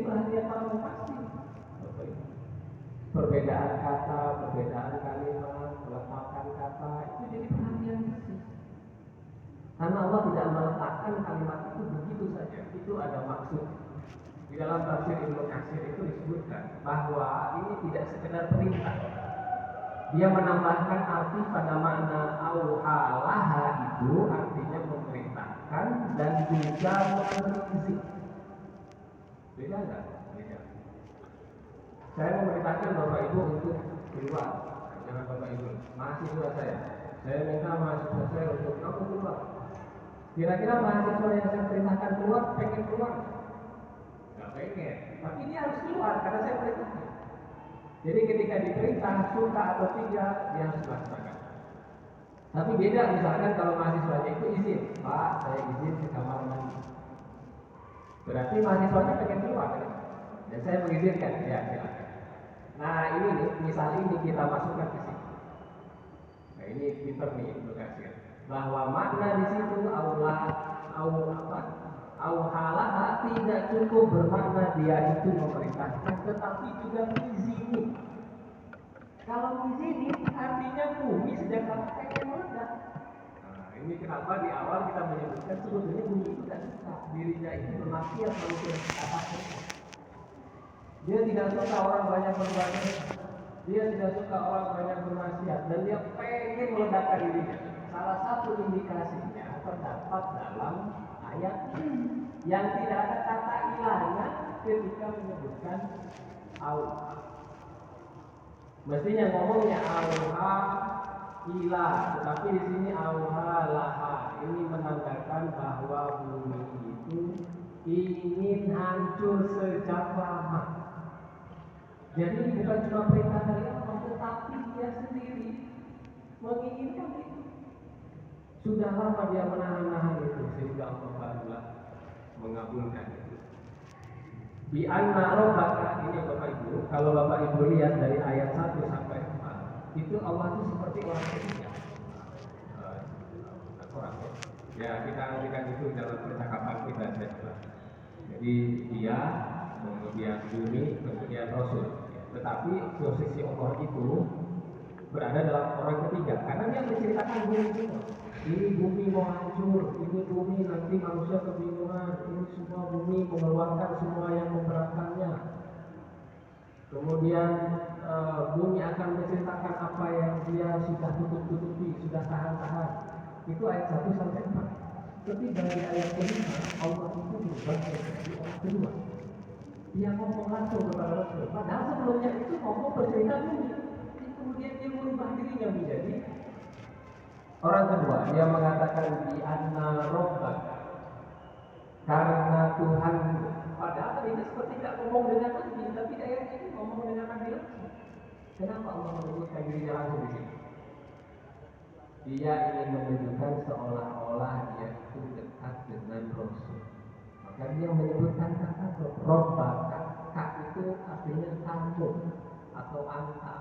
perhatian para mufasir. Perbedaan kata, perbedaan kalimat, peletakan kata itu jadi perhatian khusus. Karena Allah tidak meletakkan kalimat itu begitu saja. Itu ada maksud. Di dalam tafsir Ibnu Katsir itu disebutkan bahwa ini tidak sekedar perintah. Dia menambahkan arti pada makna auhalaha itu artinya memerintahkan dan juga memberi izin. Beda enggak? Beda. Saya memerintahkan Bapak Ibu untuk keluar. Jangan Bapak Ibu, mahasiswa saya minta mahasiswa saya untuk kamu keluar. Kira-kira mahasiswa yang saya perintahkan keluar pengen keluar? Gak pengen, tapi dia harus keluar karena saya perintahkan. Jadi ketika diperintah suka atau tidak dia harus laksanakan. Tapi beda misalkan kalau mahasiswanya itu izin, Pak saya izin ke kamar mandi. Berarti mahasiswanya pengen keluar kan? Dan saya mengizinkan, ya silakan. Nah ini nih, misal ini kita masukkan ke sini. Nah ini pinter nih Ibnu Katsir. Bahwa makna di situ auhalaha tidak cukup bermakna dia itu memerintahkan, tetapi juga mengizini. Kalau mengizini artinya bumi sejak kapan pengen meledak. Nah ini kenapa di awal kita menyebutkan sebetulnya bumi itu tidak suka dirinya itu bermaksiat manusia katakan. Dia tidak suka orang banyak beribadah, dia tidak suka orang banyak bermaksiat, dan dia pengen meledakkan dirinya. Salah satu indikasinya terdapat dalam ayat ini yang tidak ada kata ilahnya ketika menyebutkan Allah. Mestinya ngomongnya auha ilah, tetapi di sini auha laha. Ini menandakan bahwa bumi itu ingin hancur sejak lama. Jadi bukan cuma perintah dari Allah, tetapi dia sendiri menginginkan itu. Sudah lama dia menahan-nahan itu sehingga Allah barulah mengabulkan itu. Bi anna rabbaka, ini Bapak Ibu, kalau Bapak Ibu lihat dari ayat 1 sampai 4, itu Allah itu seperti orang ketiga. Ya kita artikan itu dalam percakapan kita saja. Jadi dia, kemudian bumi, kemudian Rasul. Tetapi posisi Allah itu berada dalam orang ketiga, karena dia menceritakan bumi itu. Ini bumi mau hancur, ini bumi nanti manusia kebingungan, ini semua bumi mengeluarkan semua yang memberatkannya. Kemudian bumi akan menceritakan apa yang dia sudah tutup-tutupi, sudah tahan-tahan. Itu ayat 1 sampai 4. Tapi dari ayat kelima Allah itu berubah menjadi orang kedua. Dia ngomong langsung kepada Rasul. Padahal sebelumnya itu ngomong bercerita bumi. Kemudian dia merubah dirinya menjadi orang kedua. Dia mengatakan di anna rabbaka, karena Tuhan. Padahal ini seperti tidak ngomong dengan Nabi, tapi ayat ini ngomong dengan Nabi langsung. Kenapa Allah menyebutkan dirinya langsung di sini? Dia ingin menunjukkan seolah-olah dia itu dekat dengan Rasul. Maka dia menyebutkan kata rabbaka. Kak itu artinya kamu atau anta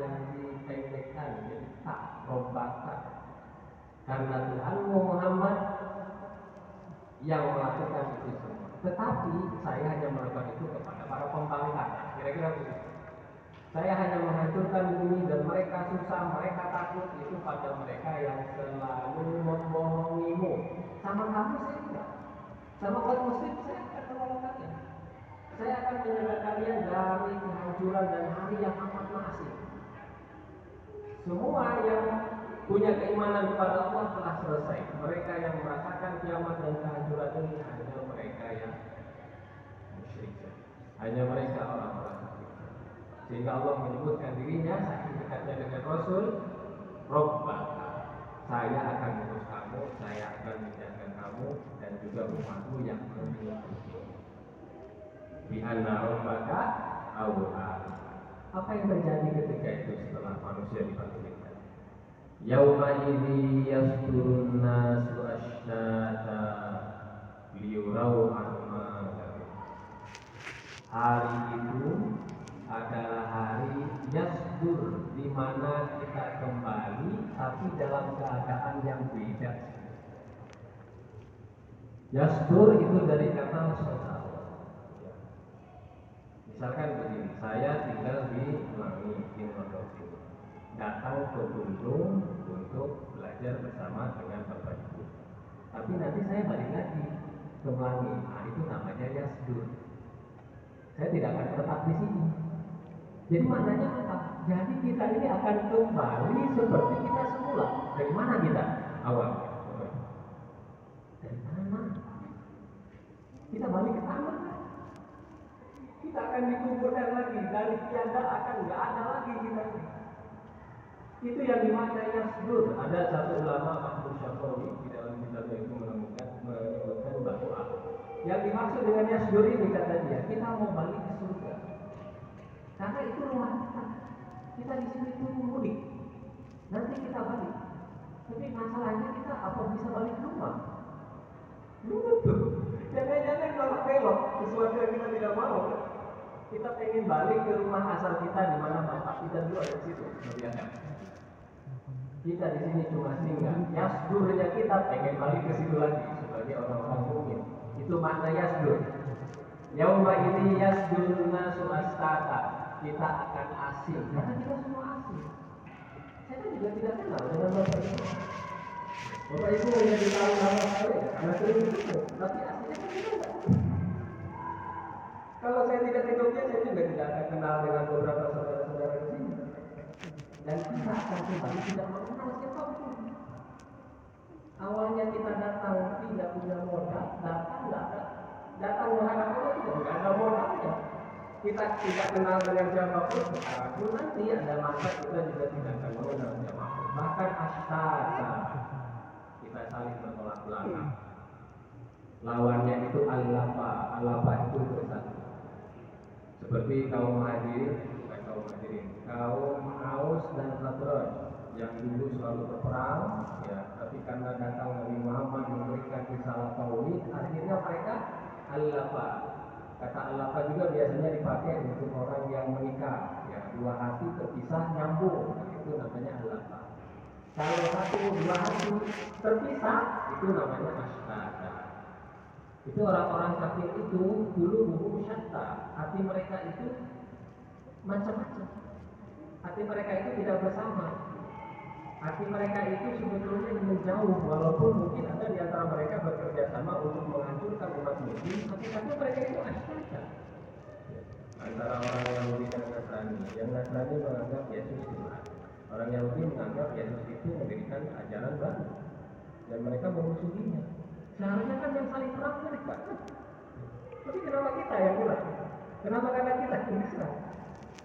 yang dipendekkan jadi tak rabbaka. Karena Tuhanmu Muhammad yang melakukan itu semua. Tetapi saya hanya melakukan itu kepada para pembangkang. Kira-kira begitu. Saya hanya menghancurkan bumi dan mereka susah, mereka takut itu pada mereka yang selalu membohongimu. Sama kamu saya tidak. Sama umat muslim saya akan menolong kalian. Saya akan menjaga kalian dari kehancuran dan hari yang amat asing. Semua yang punya keimanan kepada Allah telah selesai. Mereka yang merasakan kiamat dan kehancuran ini hanya mereka yang musyrik. Hanya mereka orang-orang kafir. Sehingga Allah menyebutkan dirinya saking dekatnya dengan Rasul, Rabbaka. Saya akan mengurus kamu, saya akan menjaga kamu dan juga umatmu yang mengikuti. Bi anna rabbaka awha. Apa yang terjadi ketika itu setelah manusia dibangkitkan? Yauma idzi yasdurun nasu asydata liyurau a'malahum. Hari itu adalah hari yasdur, di mana kita kembali tapi dalam keadaan yang beda. Yasdur itu dari kata saudara. Misalkan begini, saya tinggal di Pelangi, di Mondok ini. Datang ke Bandung untuk belajar bersama dengan Bapak Ibu. Tapi nanti saya balik lagi ke Pelangi. Nah, itu namanya yasdur. Saya tidak akan tetap di sini. Jadi maknanya apa? Jadi kita ini akan kembali seperti kita semula. Dari mana kita? Awal. Dari tanah. Kita balik ke tanah. Kita akan dikuburkan lagi. Dari tiada akan nggak ada lagi kita. Itu yang dimaknai yasdur. Ada satu ulama Ahmad Syafi'i di dalam kitabnya itu menyebutkan bahwa yang dimaksud dengan yasdur ini kata dia, kita mau balik ke surga. Karena itu rumah kita. Kita di sini itu mudik. Nanti kita balik. Tapi masalahnya kita apa bisa balik ke rumah? Betul. Jangan-jangan kalau belok sesuatu yang kita tidak mau. Kita pengen balik ke rumah asal kita di mana bapak kita dulu ada di situ. Kita di sini cuma singgah. Yasdurnya kita pengen balik ke situ lagi sebagai orang-orang mukmin. Itu makna yasdur. Yauma ini yasdurna suastata. Kita akan asing. Karena kita semua asing. Saya kan juga tidak kenal dengan bapak ibu. Bapak ibu hanya ditahu nama saya karena sering itu. Tapi aslinya kan kita tidak. Kalau saya tidak ke Jogja, saya juga tidak akan kenal dengan beberapa saudara-saudara di sini. Dan kita akan kembali tidak mengenal siapapun. Awalnya kita datang tidak punya modal, datang menghadap Allah tidak ada modalnya. Kita tidak kenal dengan siapapun, pun nanti ada masa kita juga tidak akan mengenal siapapun. Bahkan astata kita saling bertolak belakang. Lawannya itu al-lapa itu bersatu. Seperti kaum hadirin, kaum Aus dan Khazraj yang dulu selalu berperang, ya, tapi karena datang Nabi Muhammad memberikan risalah tauhid, akhirnya mereka al-lapa. Kata al-lapa juga biasanya dipakai untuk orang yang menikah, ya, dua hati terpisah nyambung, itu namanya al-lapa. Kalau dua hati terpisah, itu namanya ashtata. Itu orang-orang kafir itu dulu buku syatta, hati mereka itu macam-macam. Hati mereka itu tidak bersama. Hati mereka itu sebetulnya menjauh, walaupun mungkin ada di antara mereka bekerja sama untuk menghancurkan umat muslim, tapi mereka itu ashtata. Antara orang Yahudi dan Nasrani, yang Nasrani menganggap Yesus Tuhan, orang Yahudi menganggap Yesus itu memberikan ajaran baru, dan mereka memusuhinya. Seharusnya kan yang saling perang mereka. Tapi kenapa kita yang kurang? Kenapa karena kita yang diserang?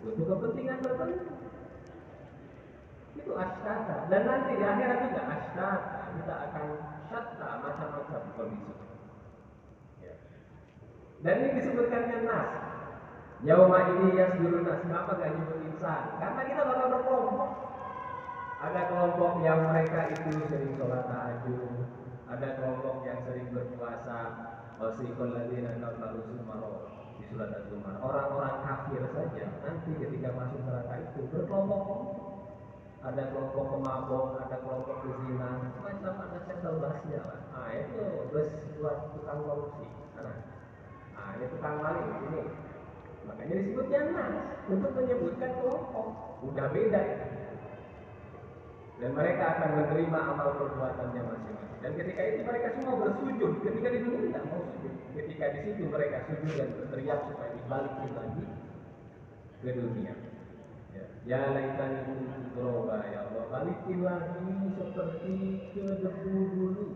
Untuk kepentingan tertentu. Itu ashtata. Dan nanti di akhirat juga ashtata. Kita akan syatta macam-macam kondisi. Ya. Dan ini disebutkannya nas. Yauma ini yasdurun nas. Kenapa gak nyebut insan? Karena kita bakal berkelompok. Ada kelompok yang mereka itu sering sholat tahajud. Ada kelompok yang sering berpuasa, wasiqal ladzina kafaru sumaro di surat Az-Zumar. Orang-orang kafir saja nanti ketika masuk neraka itu berkelompok. Ada kelompok pemabok, ada kelompok pezina, macam ada sektor basnya lah. Nah itu bus buat tukang korupsi. Nah ini tukang maling ini. Makanya disebutnya nas untuk menyebutkan kelompok. Udah beda ya. Dan mereka akan menerima amal perbuatannya masing-masing. Dan ketika itu mereka semua bersujud. Ketika di dunia tidak mau sujud. Ketika di situ mereka sujud dan berteriak supaya dibalikin lagi ke dunia. Ya laitani kuntu turaba, ya Allah, balikin lagi seperti ke debu dulu.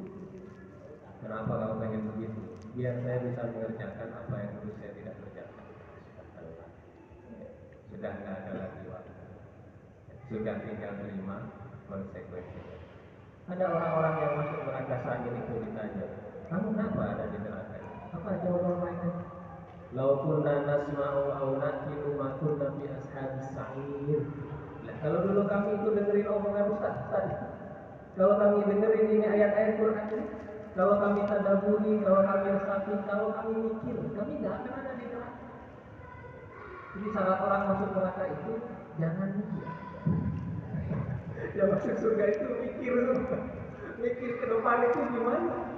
Kenapa kamu pengen begitu? Biar saya bisa mengerjakan apa yang dulu saya tidak kerjakan. Sudah nggak ada lagi waktu. Sudah tinggal terima konsekuensinya. Ada orang-orang yang masuk neraka saat ini pun ditanya, kamu kenapa ada di neraka? Apa jawaban mereka? Lau kunna nasma'u aw naqilu ma kunna fi ashabis sa'ir. Nah, kalau dulu kami itu dengerin omongan Ustaz tadi. Kalau kami dengerin ini ayat-ayat Quran ini, kalau kami tadabburi, kalau kami resapi, kalau kami mikir, kami enggak akan ada di neraka. Jadi syarat orang masuk neraka itu jangan mikir. Yang masuk surga itu mikir ke depan itu gimana.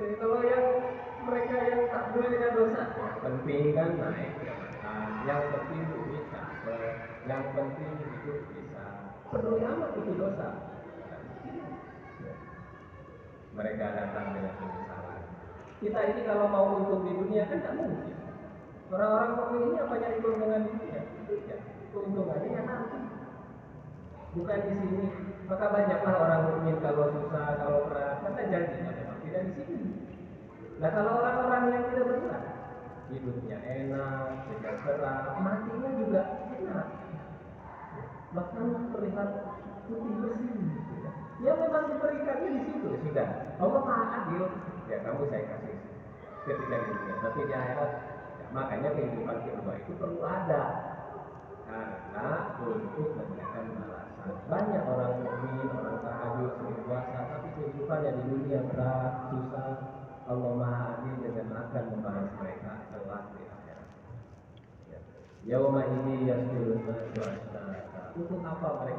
Jadi kalau yang mereka yang tak boleh dengan dosa, ya penting kan naik ya. yang penting duit dapat, yang penting hidup bisa. Peduli amat itu dosa. Mereka datang dengan penyesalan. Kita ini kalau mau untung di dunia kan tidak mungkin. Orang-orang mukmin ini apa nyari keuntungan di dunia? Tidak. Keuntungannya yang nanti. Bukan di sini. Maka banyaklah orang mukmin kalau susah, kalau berat, karena janjinya memang tidak di sini. Nah kalau orang-orang yang tidak beriman, hidupnya enak, sejahtera, matinya juga enak. Bahkan terlihat putih bersih. Ya memang diberikannya di situ sudah. Allah Maha Adil. Ya kamu saya kasih ketika di dunia, tapi di akhirat. Ya, makanya kehidupan kedua itu perlu ada. Karena untuk memberikan balasan. Banyak orang mukmin, orang tahajud, sering puasa, tapi kehidupannya di dunia berat, susah. Allah Maha Adil dengan akan membalas mereka kelak di akhirat. Ya. Yauma ini yasdurun nasu asyrata. Untuk apa mereka